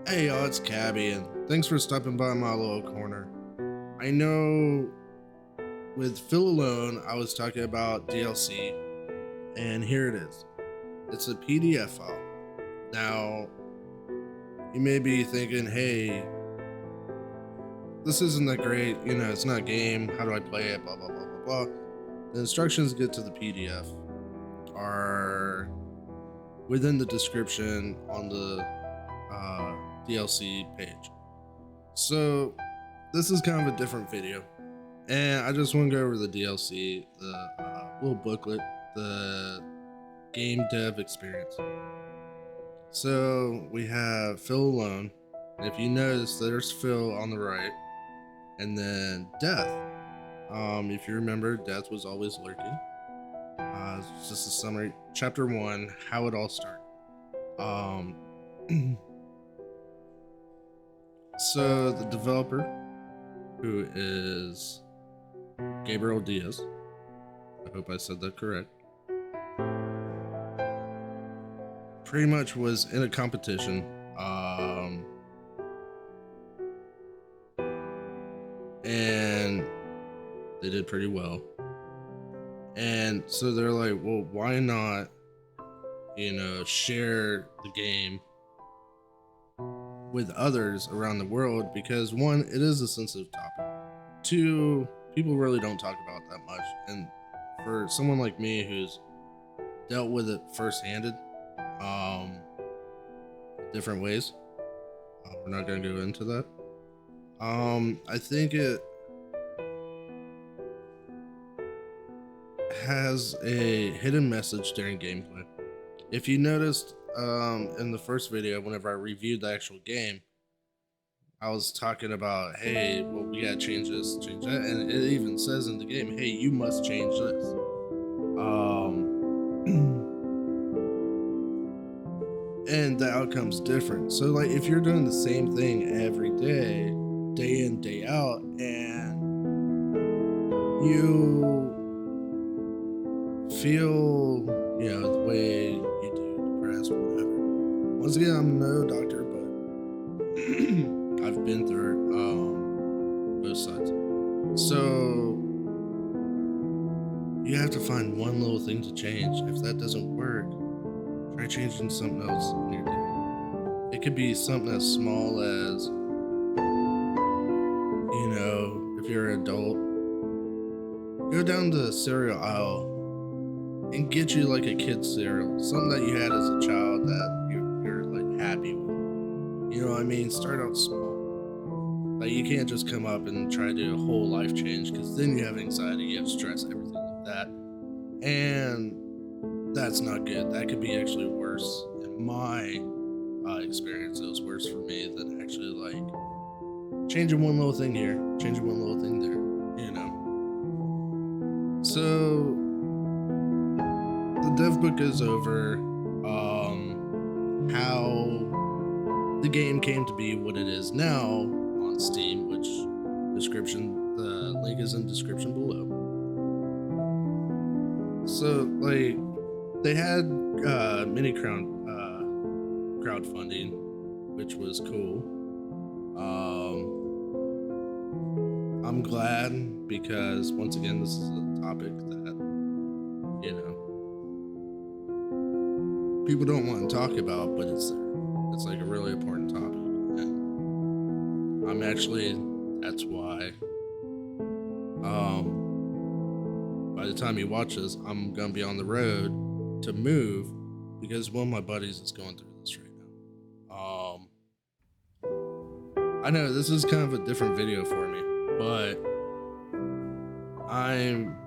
Hey y'all, it's Cabby, and thanks for stopping by my little corner. I know with Phil Alone, I was talking about DLC, and here it is. It's a PDF file. Now, you may be thinking, hey, this isn't that great, it's not a game, how do I play it, blah, blah, blah, blah, blah. The instructions get to the PDF are within the description on the DLC page. So this is kind of a different video, and I just want to go over the DLC, the little booklet, the game dev experience. So we have Phil Alone, and if you notice, there's Phil on the right, and then Death. If you remember, Death was always lurking. It's just a summary. Chapter 1, how it all started. So the developer, who is Gabriel Diaz, I hope I said that correct, pretty much was in a competition, and they did pretty well. And so they're like, well, why not, share the game with others around the world, because one, it is a sensitive topic. Two, people really don't talk about it that much. And for someone like me who's dealt with it first-handed, different ways, we're not going to go into that. I think it has a hidden message during gameplay. If you noticed, in the first video, whenever I reviewed the actual game, I was talking about, hey, well, we gotta change this, change that, and it even says in the game, hey, you must change this. And the outcome's different. So, like, if you're doing the same thing every day, day in, day out, and you feel, the way you do, depressed, whatever. Once again, I'm no doctor, but I've been through it, both sides. So you have to find one little thing to change. If that doesn't work, try changing something else in your day. It could be something as small as, if you're an adult, go down to the cereal aisle and get you like a kid's cereal, something that you had as a child that you're like happy with. You know what I mean? Start out small. Like, you can't just come up and try to do a whole life change, because then you have anxiety, you have stress, everything like that. And that's not good. That could be actually worse. In my experience, it was worse for me than actually like changing one little thing here, changing one little thing there, So the dev book goes over how the game came to be what it is now on Steam, which the link is in the description below. So, like, they had mini crowdfunding, which was cool. I'm glad, because once again, this is a topic that people don't want to talk about, but it's there. It's like a really important topic, and that's why, by the time you watch this, I'm gonna be on the road to move, because one of my buddies is going through this right now. I know this is kind of a different video for me, but I'm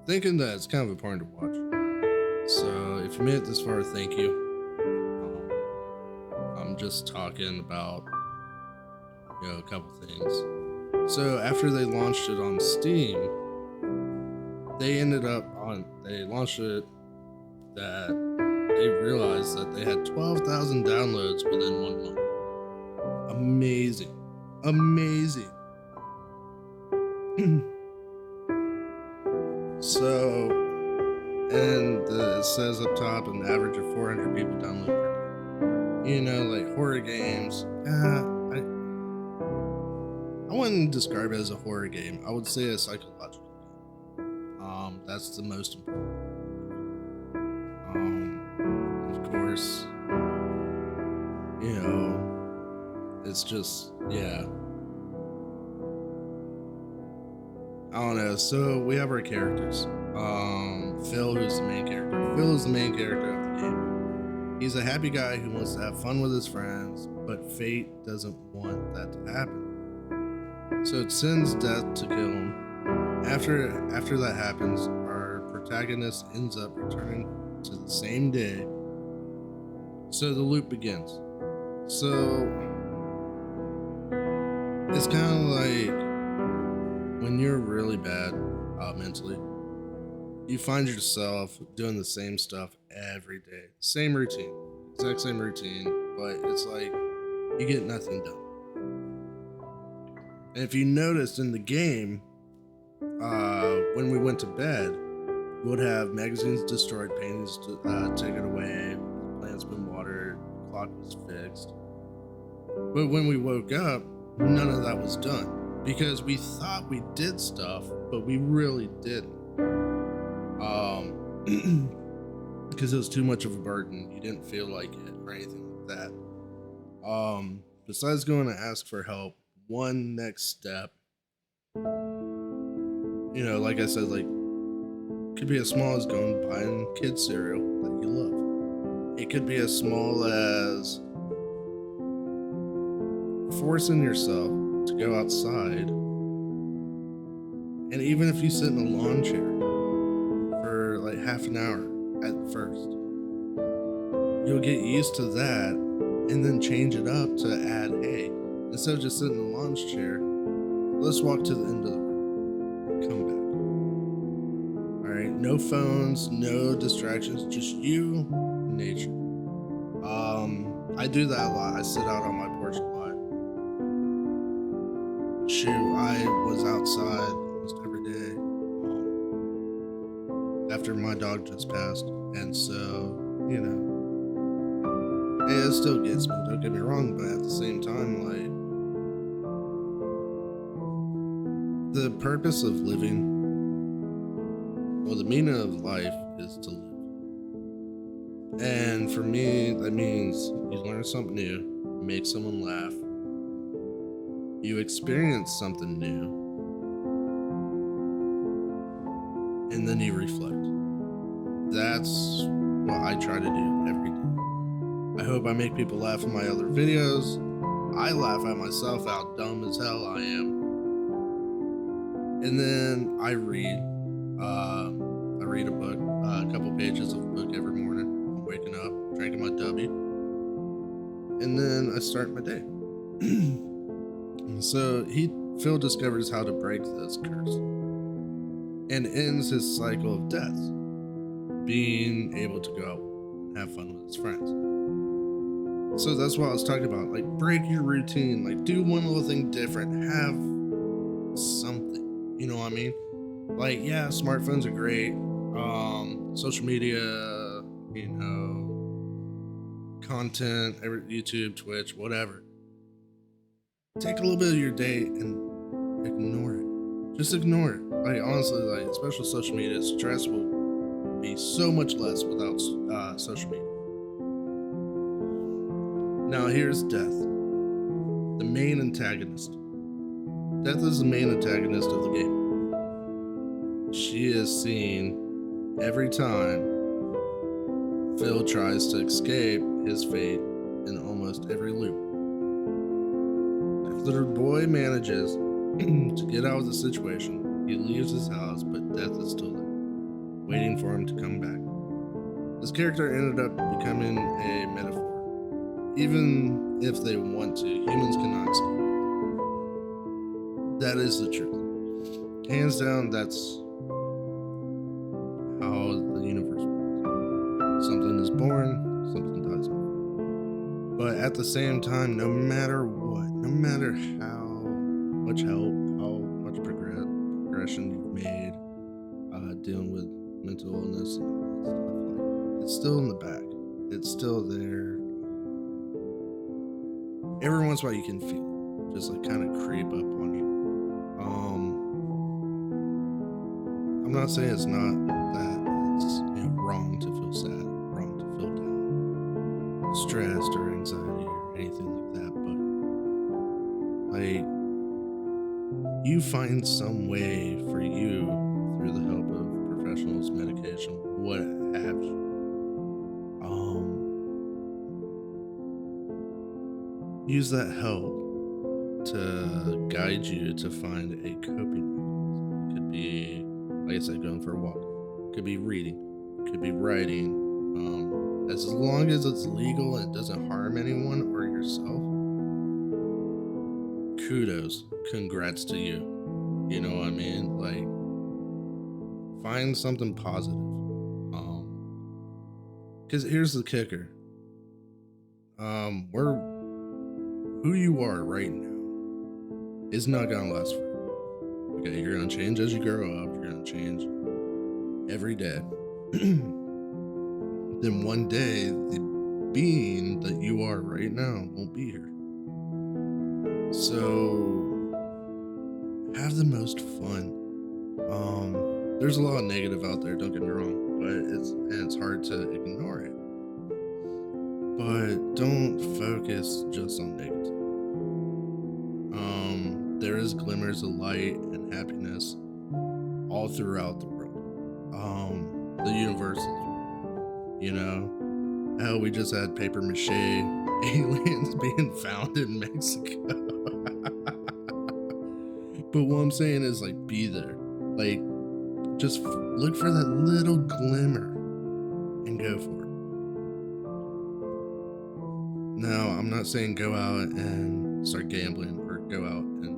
thinking that it's kind of important to watch. So if you made it this far, thank you. I'm just talking about, a couple things. So after they launched it on Steam, they launched it that they realized that they had 12,000 downloads within 1 month. Amazing. So, and it says up top, an average of 400 people download per day. Like horror games. I wouldn't describe it as a horror game. I would say a psychological game. That's the most important. Of course, it's just, yeah. I don't know. So we have our characters. Phil, who's the main character. Phil is the main character of the game. He's a happy guy who wants to have fun with his friends, but fate doesn't want that to happen. So it sends death to kill him. After that happens, our protagonist ends up returning to the same day. So the loop begins. So it's kind of like when you're really bad mentally, you find yourself doing the same stuff every day, same routine, exact same routine, but it's like you get nothing done. And if you noticed in the game, when we went to bed, we would have magazines destroyed, paintings taken away, plants been watered, clock was fixed. But when we woke up, none of that was done because we thought we did stuff, but we really didn't. Because it was too much of a burden. You didn't feel like it or anything like that. Besides going to ask for help, one next step, like I said, like could be as small as going buying kids cereal that you love. It could be as small as forcing yourself to go outside, and even if you sit in a lawn chair for like half an hour at first, you'll get used to that and then change it up to add, hey, instead of just sitting in a lawn chair, let's walk to the end of the room and come back. All right, no phones, no distractions, just you and nature. I do that a lot. I sit out on my porch a lot. Shoot, I was outside almost every day after my dog just passed, and so it still gets me. Don't get me wrong, but at the same time, like the purpose of living, or the meaning of life, is to live. And for me, that means you learn something new, make someone laugh, you experience something new, and then you reflect. That's what I try to do every day. I hope I make people laugh in my other videos. I laugh at myself how dumb as hell I am. And then I read a book, a couple pages of a book every morning. I'm waking up, drinking my W, and then I start my day. So Phil discovers how to break this curse and ends his cycle of death, being able to go out and have fun with his friends. So that's what I was talking about. Like, break your routine. Like, do one little thing different. Have something. You know what I mean? Like, yeah, smartphones are great. Social media, content, YouTube, Twitch, whatever. Take a little bit of your day and ignore it. Just ignore it. Like, honestly, like, especially social media, stress will be so much less without social media. Now here's Death, the main antagonist. Death is the main antagonist of the game. She is seen every time Phil tries to escape his fate in almost every loop. If the boy manages to get out of the situation, he leaves his house, but Death is still there, waiting for him to come back. This character ended up becoming a metaphor. Even if they want to, humans cannot escape. That is the truth. Hands down, that's how the universe works. Something is born, something dies off. But at the same time, no matter what, no matter how much help, how much progression you've made, dealing with mental illness and all that stuff, like, it's still in the back. It's still there. every once in a while you can feel it just like kind of creep up on you. I'm not saying it's not that it's wrong to feel sad, wrong to feel down, stressed or anxiety or anything like that, but like you find some way for you through the help of professionals, medication, what have you. Use that help to guide you to find a coping mechanism. It could be, like I said, going for a walk. It could be reading. It could be writing. As long as it's legal and it doesn't harm anyone or yourself, kudos, congrats to you. You know what I mean? Like, find something positive. Because here's the kicker. We're who you are right now is not gonna last forever. Okay, you're gonna change as you grow up. You're gonna change every day. Then one day, the being that you are right now won't be here. So have the most fun. There's a lot of negative out there, don't get me wrong, but it's hard to ignore it. But don't focus just on negativity. There is glimmers of light and happiness all throughout the world. The universe is real. You know, hell, we just had paper mache aliens being found in Mexico. But what I'm saying is, like, be there. Like, just look for that little glimmer and go for it. Now, I'm not saying go out and start gambling or go out and,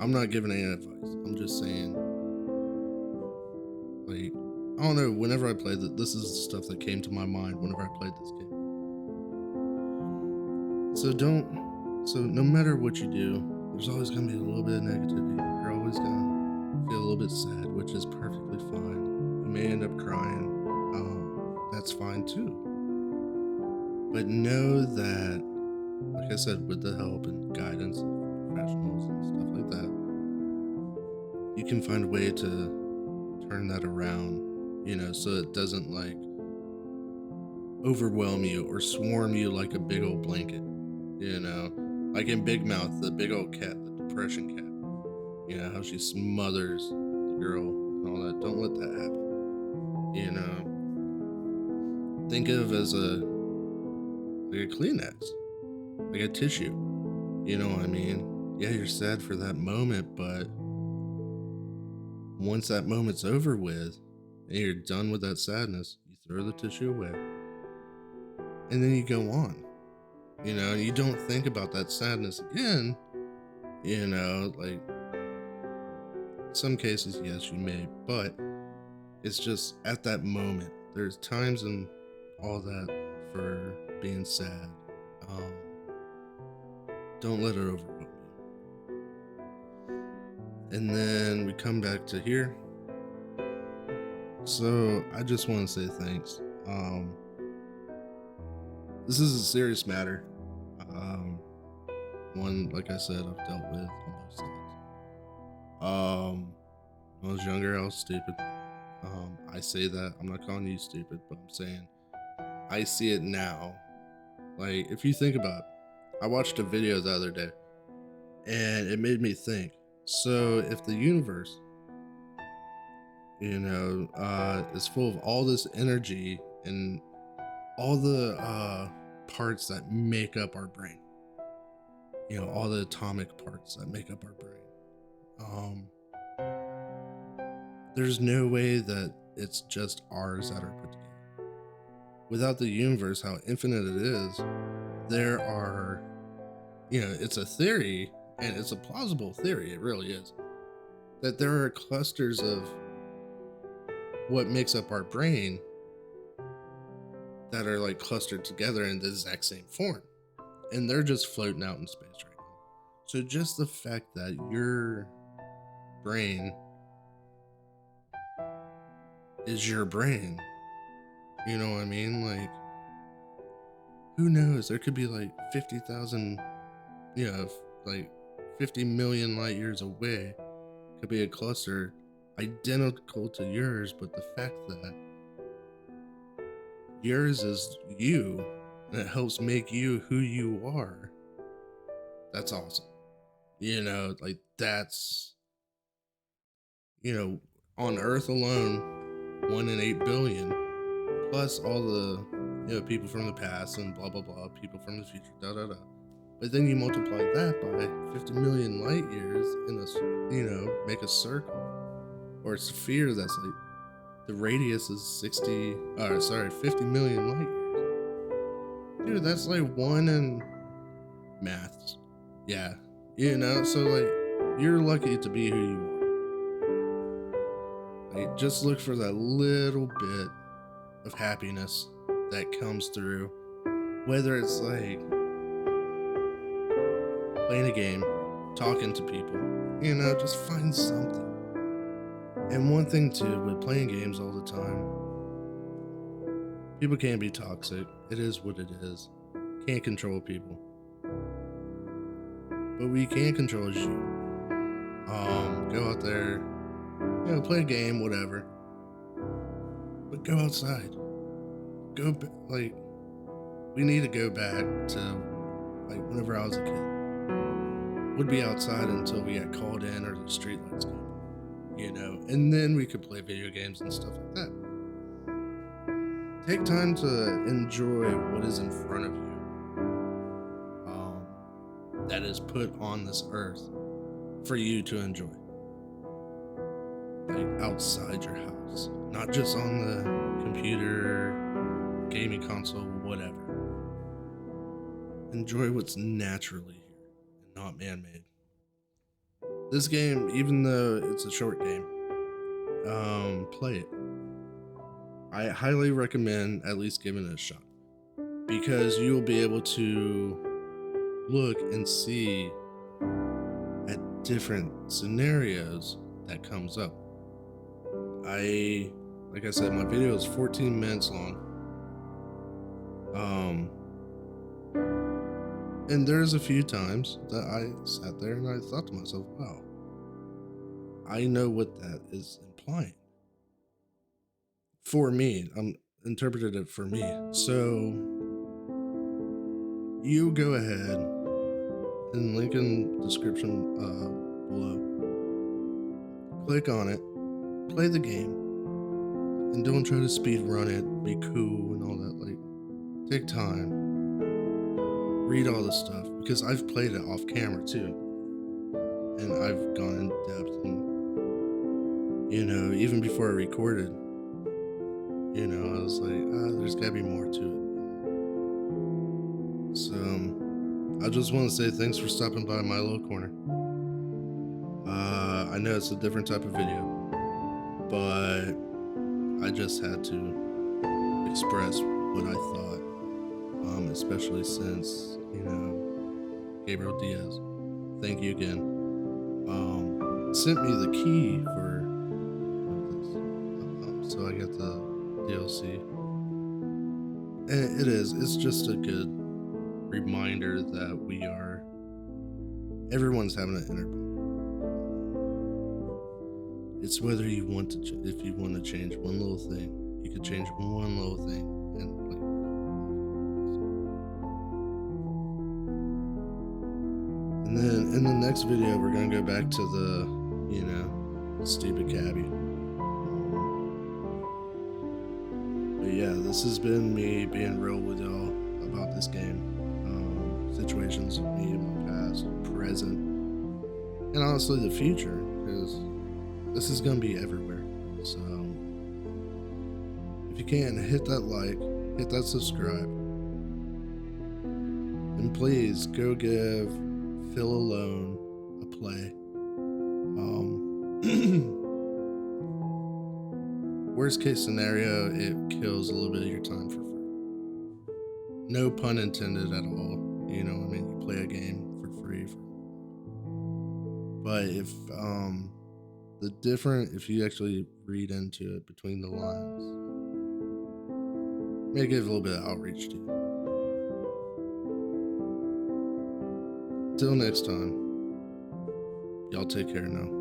I'm not giving any advice. I'm just saying, like, I don't know, whenever I played this is the stuff that came to my mind whenever I played this game. So no matter what you do, there's always going to be a little bit of negativity. You're always going to feel a little bit sad, which is perfectly fine. You may end up crying. That's fine too. But know that, like I said, with the help and guidance of professionals and stuff like that, you can find a way to turn that around, so it doesn't like overwhelm you or swarm you like a big old blanket, like in Big Mouth, the big old cat, the depression cat, how she smothers the girl and all that. Don't let that happen. Think of as like a Kleenex, like a tissue. You know what I mean? Yeah, you're sad for that moment, but once that moment's over with and you're done with that sadness, you throw the tissue away and then you go on. You don't think about that sadness again. Like, some cases, yes, you may, but it's just at that moment. There's times and all that for being sad. Don't let it overwhelm you. And then we come back to here. So I just want to say thanks. This is a serious matter. One, like I said, I've dealt with on both sides. When I was younger, I was stupid. I say that, I'm not calling you stupid, but I'm saying I see it now. Like, if you think about it, I watched a video the other day and it made me think. So if the universe, is full of all this energy and all the parts that make up our brain, all the atomic parts that make up our brain, there's no way that it's just ours that are put together. Without the universe, how infinite it is, there are, it's a theory, and it's a plausible theory, it really is, that there are clusters of what makes up our brain that are like clustered together in the exact same form. And they're just floating out in space right now. So just the fact that your brain is your brain, you know what I mean? Like, Who knows? There could be like 50,000, like 50 million light years away. Could be a cluster identical to yours, but the fact that yours is you and it helps make you who you are, that's awesome. Like that's, you know, on Earth alone, 1 in 8 billion, plus all the, people from the past and blah, blah, blah, people from the future, da, da, da. But then you multiply that by 50 million light years in make a circle or a sphere that's like the radius is 50 million light years. Dude, that's like one in maths. Yeah. So like you're lucky to be who you are. Like just look for that little bit of happiness that comes through. Whether it's like playing a game, talking to people, just find something. And one thing too, with playing games all the time, people can be toxic. It is what it is. Can't control people. But what you can control is you. Go out there, play a game, whatever. But go outside. We need to go back to like whenever I was a kid. Would be outside until we got called in or the streetlights came, and then we could play video games and stuff like that. Take time to enjoy what is in front of you, that is put on this earth for you to enjoy. Like outside your house, not just on the computer, gaming console, whatever. Enjoy what's naturally here and not man-made. This game, even though it's a short game, play it. I highly recommend at least giving it a shot because you'll be able to look and see at different scenarios that comes up. Like I said, my video is 14 minutes long. And there's a few times that I sat there and I thought to myself, wow, I know what that is implying. For me, I'm interpreted it for me. So you go ahead and link in description below. Click on it, play the game, and don't try to speed run it, be cool and all that. Like, take time, read all this stuff, because I've played it off camera too. And I've gone in depth and, even before I recorded, I was like, there's gotta be more to it. So, I just want to say thanks for stopping by my little corner. I know it's a different type of video, but I just had to express what I thought, especially since, Gabriel Diaz, thank you again, sent me the key for this, so I got the DLC, and it's just a good reminder that everyone's having an inner battle. It's whether you want to, if you want to change one little thing, you could change one little thing, and like, and then in the next video, we're gonna go back to the, stupid cabbie. But yeah, this has been me being real with y'all about this game, situations with me in my past, present, and honestly the future, because this is gonna be everywhere. So if you can, hit that like, hit that subscribe, and please go give Feel Alone a play. Worst case scenario, it kills a little bit of your time for free. No pun intended at all. You play a game for free. But if if you actually read into it between the lines, may give a little bit of outreach to you. Until next time, y'all take care now.